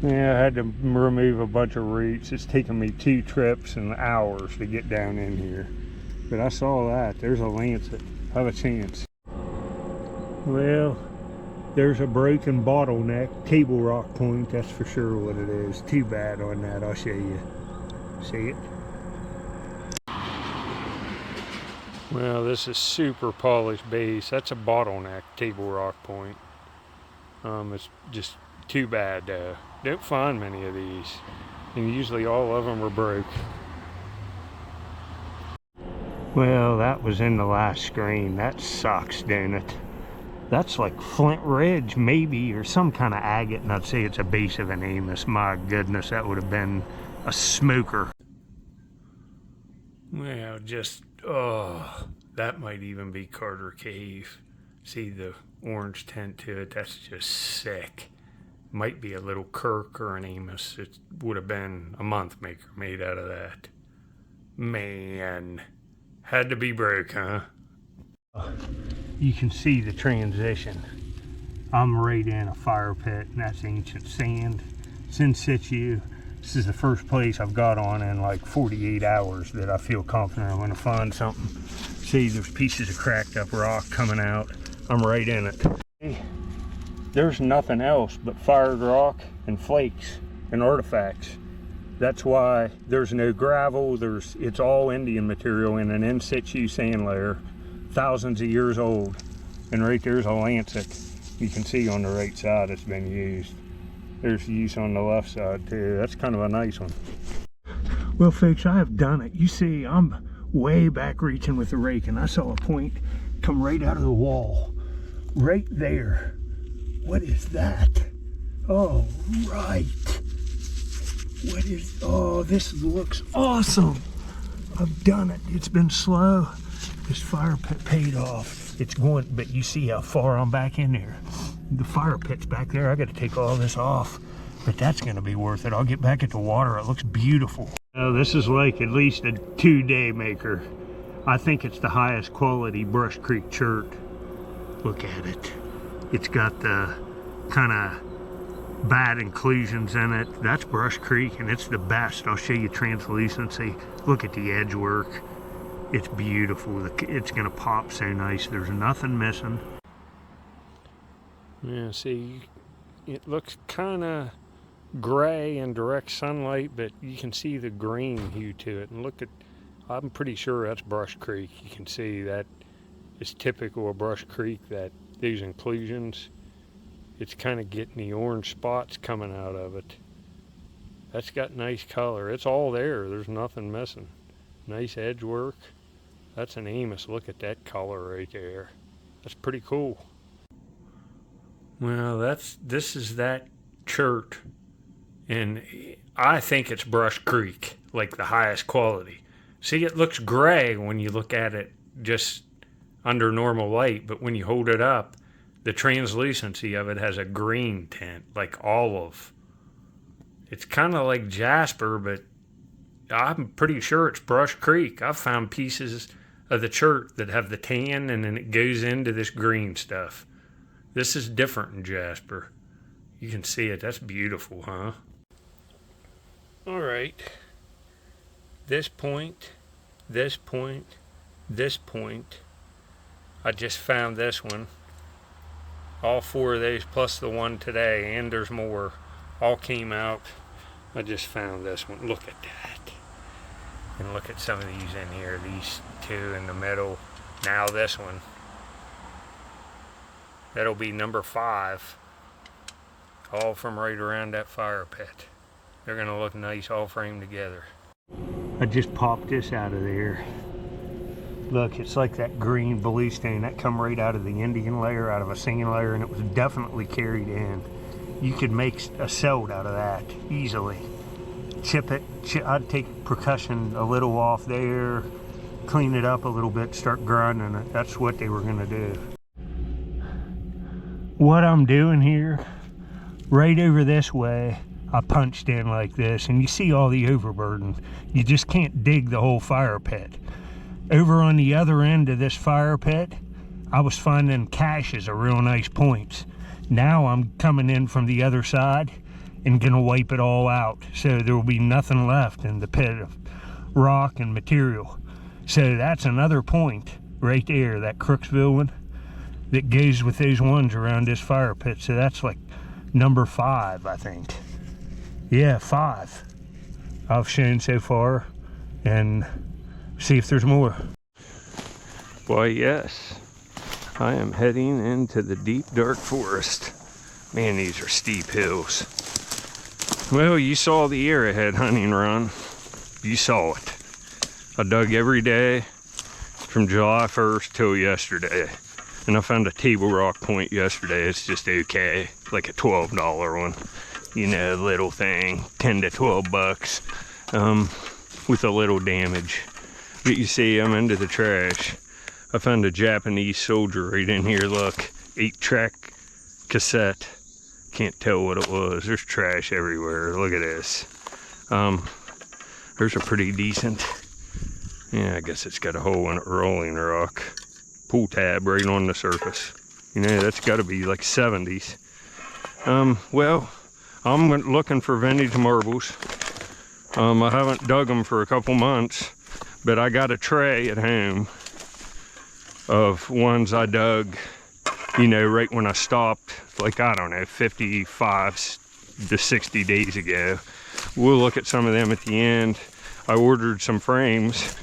Yeah, I had to remove a bunch of roots. It's taken me 2 trips and hours to get down in here. But I saw that. There's a lancet. I have a chance. Well, there's a broken bottleneck, table rock point. That's for sure what it is. Too bad on that. I'll show you. See it? Well, this is super polished base. That's a bottleneck table rock point. It's just too bad. Don't find many of these, and usually all of them are broke. Well, that was in the last screen. That sucks, don't it? That's like Flint Ridge, maybe, or some kind of agate, and I'd say it's a base of an Amos. My goodness, that would have been a smoker. Well, just, oh, that might even be Carter Cave. See the orange tint to it? That's just sick. Might be a little Kirk or an Amos. It would have been a month maker made out of that. Man, had to be broke, huh? You can see the transition. I'm right in a fire pit, and that's ancient sand. It's in situ. This is the first place I've got on in like 48 hours that I feel confident I'm gonna find something. See, there's pieces of cracked up rock coming out. I'm right in it. Hey, there's nothing else but fired rock and flakes and artifacts. That's why there's no gravel. It's all Indian material in an in situ sand layer, thousands of years old. And right there's a lancet. You can see on the right side it's been used. There's use on the left side too. That's kind of a nice one. Well, folks, I have done it. You see, I'm way back reaching with the rake, and I saw a point come right out of the wall. Right there. What is that? Oh, right. What is, oh, this looks awesome. I've done it. It's been slow. This fire pit paid off. It's going, but you see how far I'm back in there. The fire pit's back there. I got to take all this off, but that's going to be worth it. I'll get back at the water. It looks beautiful. Now, this is like at least a 2-day maker. I think it's the highest quality Brush Creek chert. Look at it. It's got the kind of bad inclusions in it. That's Brush Creek, and it's the best. I'll show you translucency. Look at the edge work. It's beautiful. It's going to pop so nice. There's nothing missing. Yeah, see, it looks kind of gray in direct sunlight, but you can see the green hue to it. And look at, I'm pretty sure that's Brush Creek. You can see that is typical of Brush Creek, that these inclusions, it's kind of getting the orange spots coming out of it. That's got nice color. It's all there. There's nothing missing. Nice edge work. That's an Amos. Look at that color right there. That's pretty cool. Well, this is that chert, and I think it's Brush Creek, like the highest quality. See, it looks gray when you look at it just under normal light, but when you hold it up, the translucency of it has a green tint, like olive. It's kind of like jasper, but I'm pretty sure it's Brush Creek. I've found pieces of the chert that have the tan, and then it goes into this green stuff. This is different than jasper. You can see it. That's beautiful, huh? All right. This point, this point, this point. I just found this one. All 4 of those plus the one today, and there's more, all came out. I just found this one. Look at that. And look at some of these in here. These 2 in the middle. Now this one. That'll be number 5. All from right around that fire pit. They're gonna look nice all framed together. I just popped this out of there. Look, it's like that green bluestone that come right out of the Indian layer, out of a sand layer, and it was definitely carried in. You could make a celt out of that easily. Chip it. I'd take percussion a little off there, clean it up a little bit, start grinding it. That's what they were gonna do. What I'm doing here, right over this way, I punched in like this, and you see all the overburden. You just can't dig the whole fire pit. Over on the other end of this fire pit, I was finding caches of real nice points. Now I'm coming in from the other side, and gonna wipe it all out. So there will be nothing left in the pit of rock and material. So that's another point right there, that Crooksville one, that goes with those ones around this fire pit. So that's like number 5, I think. Yeah, 5 I've shown so far, and see if there's more. Why, yes, I am heading into the deep dark forest. Man, these are steep hills. Well, you saw the Arrowhead hunting run. You saw it. I dug every day from July 1st till yesterday. And I found a table rock point yesterday. It's just okay, like a $12 one. You know, little thing, 10 to 12 bucks, with a little damage. But you see, I'm into the trash. I found a Japanese soldier right in here, look, 8-track cassette. Can't tell what it was. There's trash everywhere. Look at this. There's a pretty decent, yeah, I guess it's got a hole in it, rolling rock. Pull tab right on the surface. You know, that's got to be like 70s. Well, I'm looking for vintage marbles. I haven't dug them for a couple months, but I got a tray at home of ones I dug, you know, right when I stopped, like, I don't know, 55 to 60 days ago. We'll look at some of them at the end. I ordered some frames,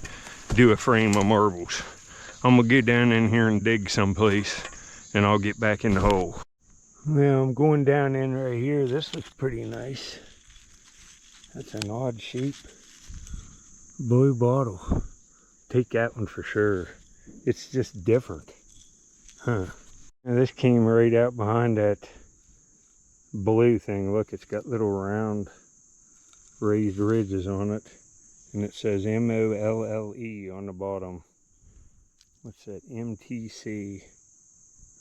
do a frame of marbles. I'm gonna get down in here and dig someplace, and I'll get back in the hole. Well, I'm going down in right here. This looks pretty nice. That's an odd shape. Blue bottle. Take that one for sure. It's just different. Huh. Now this came right out behind that blue thing. Look, it's got little round raised ridges on it. And it says M-O-L-L-E on the bottom. What's that? MTC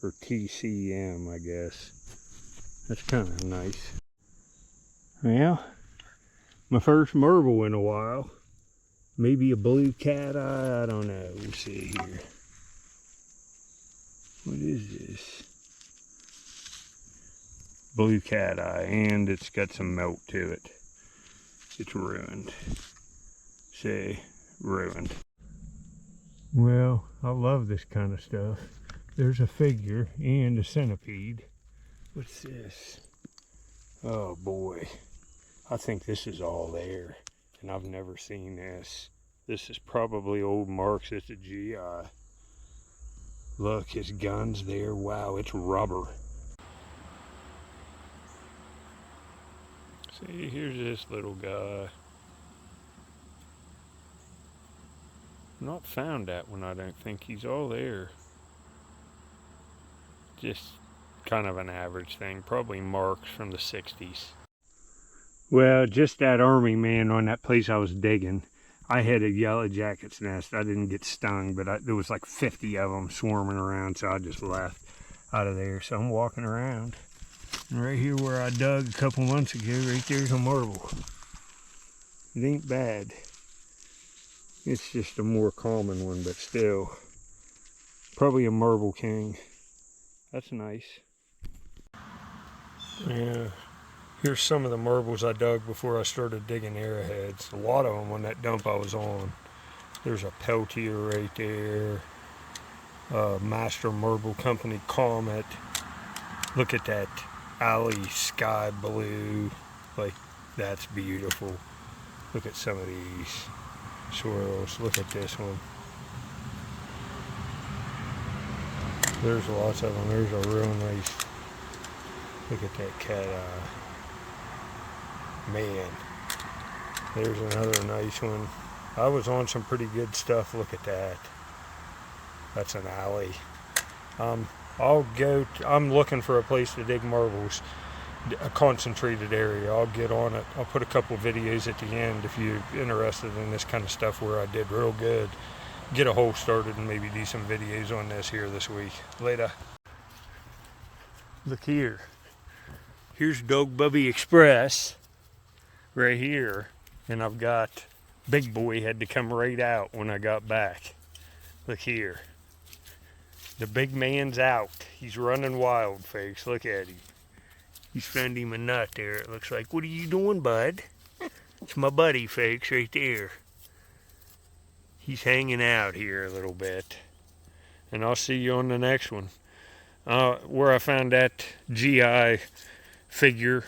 or TCM, I guess. That's kind of nice. Well, my first marble in a while. Maybe a blue cat eye, I don't know. We'll see here. What is this? Blue cat eye, and it's got some melt to it. It's ruined. Say, ruined. Well, I love this kind of stuff. There's a figure and a centipede. What's this? Oh boy. I think this is all there. And I've never seen this. This is probably old Mark's. It's a GI. Look, his gun's there. Wow, it's rubber. See, here's this little guy. Not found that one, I don't think. He's all there. Just kind of an average thing. Probably Mark's from the 60s. Well, just that army man on that place I was digging. I had a yellow jacket's nest. I didn't get stung, but there was like 50 of them swarming around, so I just left out of there. So I'm walking around. And right here where I dug a couple months ago, right there's a marble. It ain't bad. It's just a more common one, but still. Probably a marble king. That's nice. Yeah. Here's some of the marbles I dug before I started digging arrowheads. A lot of them on that dump I was on. There's a Peltier right there. Master Marble Company Comet. Look at that alley sky blue. Like, that's beautiful. Look at some of these swirls. Look at this one. There's lots of them. There's a real nice. Look at that cat eye. Man, there's another nice one. I was on some pretty good stuff. Look at that. That's an alley. I'm looking for a place to dig marbles, a concentrated area. I'll get on it. I'll put a couple videos at the end if you're interested in this kind of stuff where I did real good. Get a hole started and maybe do some videos on this here this week. Later. Look here. Here's Dog Bubby Express. Right here, and I've got Big Boy had to come right out when I got back. Look here. The big man's out. He's running wild, folks. Look at him. He's found him a nut there, it looks like. What are you doing, bud? It's my buddy, folks, right there. He's hanging out here a little bit. And I'll see you on the next one. Where I found that GI figure,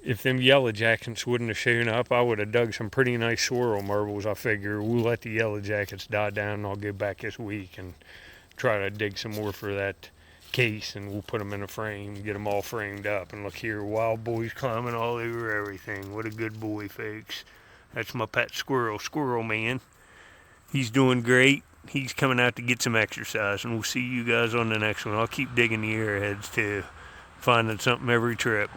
if them yellow jackets wouldn't have shown up, I would have dug some pretty nice swirl marbles. I figure we'll let the yellow jackets die down, and I'll go back this week and try to dig some more for that case, and we'll put them in a frame, get them all framed up. And look here, wild boy's climbing all over everything. What a good boy, folks. That's my pet squirrel, Squirrel Man. He's doing great. He's coming out to get some exercise, and we'll see you guys on the next one. I'll keep digging the arrowheads too, finding something every trip.